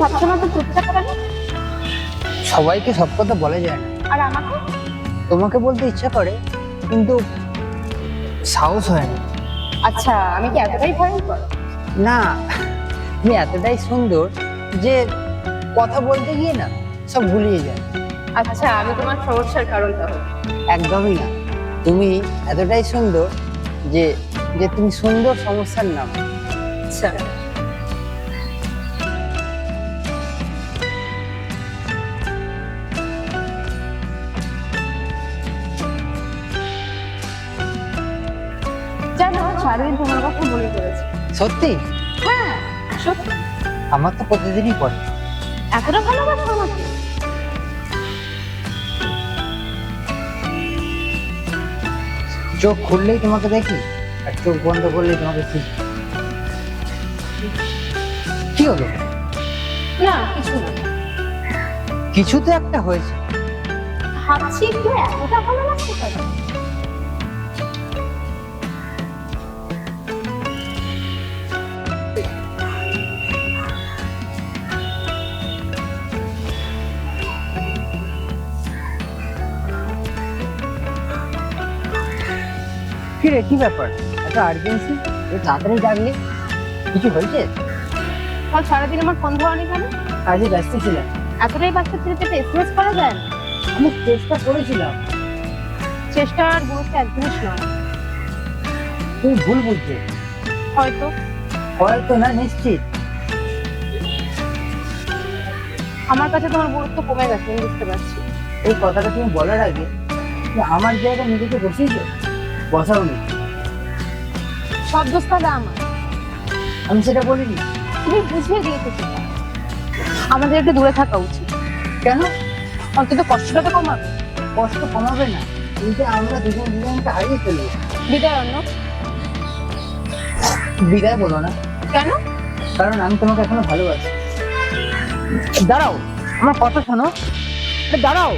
সবসময় তো চুপচাপ কেন? সবাইকে সব কথা বলা যায় না। আর আমাকে? তোমাকে বলতে ইচ্ছা করে কিন্তু সাহস হয় না। আচ্ছা, আমি কি এতটাই ভয়ঙ্কর? না, তুমি এতটাই সুন্দর যে কথা বলতে গিয়ে না সব গুলিয়ে যায়। আচ্ছা, আমি তোমার সমস্যার কারণ তাহলে? একদমই না, তুমি এতটাই সুন্দর যে যে তুমি সুন্দর সমস্যার নাম। আচ্ছা, জানো সারাদিন তোমার কথা মনে পড়েছে। সত্যি? হ্যাঁ, সত্যি। আমার তো প্রতিদিনই পড়ে। এতটা ভালোবাসো আমাকে? চোখ খুললেই তোমাকে দেখি আর চোখ বন্ধ করলেই তোমাকে খুঁজি। কি হলো? না, কিছু না। কিছু তো একটা হয়েছে। ভাবছি একটু এতটা ভালোবাসতে পারো? কি রে, কি ব্যাপার? এত আর্জেন্সি, তাড়াতাড়ি ডাকলে? কিছু হয়েছে? কাল সারাদিন আমার ফোন ধরনি কেন? কাজে ব্যস্ত ছিলাম। এতটাই বাচ্চা ছেলেকে এসএমএস করা যায় না? আমি চেষ্টা করেছিলাম। চেষ্টা আর গুরুত্ব এক জিনিস নয়। তুমি ভুল বুঝছো। হয়তো। হয়তো না, নিশ্চিত। আমার কাছে তোমার গুরুত্ব কমে গেছে, আমি বুঝতে পারছি। এই কথাটা তুমি বলার আগে যে আমার জায়গায় নিজেকে বসিয়েছো, বসাওনি। সব দোষ তাহলে আমার। আমি সেটা বলিনি। তুমি বুঝিয়ে দিয়েছো সেটা। আমাদের একটু দূরে থাকা উচিত। কেন? অন্তত কষ্টটা তো কমাবে। কষ্ট কমাবে না, কিন্তু আমরা দুজন দুজনকে হারিয়ে ফেলবো। বিদায় অন্য। বিদায় বলো না। কেন? কারণ আমি তোমাকে এখনো ভালোবাসি। দাঁড়াও, আমার কথা শোনো। আরে দাঁড়াও।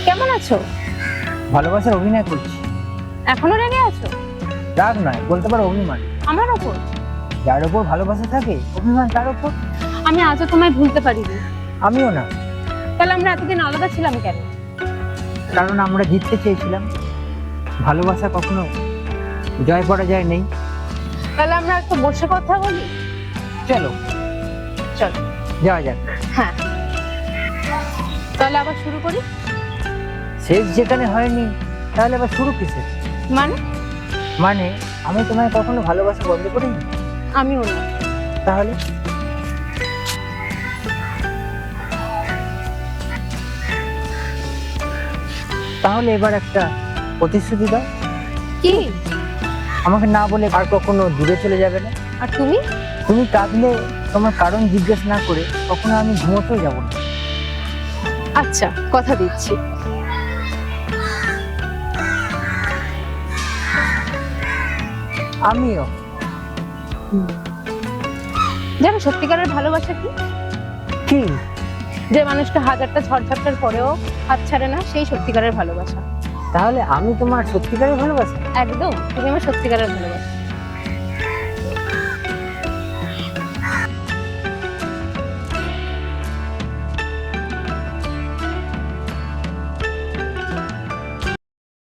কেমন আছো? ভালোবাসার অভিনয় করছি। এখনো রেগে আছো? রাগ নয়, বলতে পারো অভিমান। আমার ওপর? যার ওপর ভালোবাসা থাকে, অভিমান তার ওপর। আমি আজও তোমায় ভুলতে পারিনি। আমিও না। তাহলে আমরা এতদিন আলাদা ছিলাম কেন? কারণ আমরা জিততে চেয়েছিলাম। ভালোবাসা কখনো জয় পরাজয় নেই। তাহলে আমরা একটু বসে কথা বলি। চলো চল যাওয়া যাক। হ্যাঁ, তাহলে আবার শুরু করি। শেষ যেখানে হয়নি তাহলে আবার শুরু কিসের? মানে? মানে আমি তোমায় কখনো ভালোবাসা বন্ধ করিনি। আমিও না। তাহলে তাহলে এবার একটা প্রতিশ্রুতি দাও। কি? আমাকে না বলে আর কখনো দূরে চলে যাবে না। আর তুমি? তুমি কাঁদলে তোমার কারণ জিজ্ঞেস না করে কখনো আমি ঘুমোতেও যাব না। আচ্ছা, কথা দিচ্ছি। আমিও। জানো সত্যিকারের ভালোবাসা কি? কি? যে মানুষটা হাজারটা ঝড়ঝাপটার পরেও হাত ছাড়ে না, সেই সত্যিকারের ভালোবাসা। তাহলে আমি তোমার সত্যিকারের ভালোবাসা? একদম, তুমি আমার সত্যিকারের ভালোবাসা।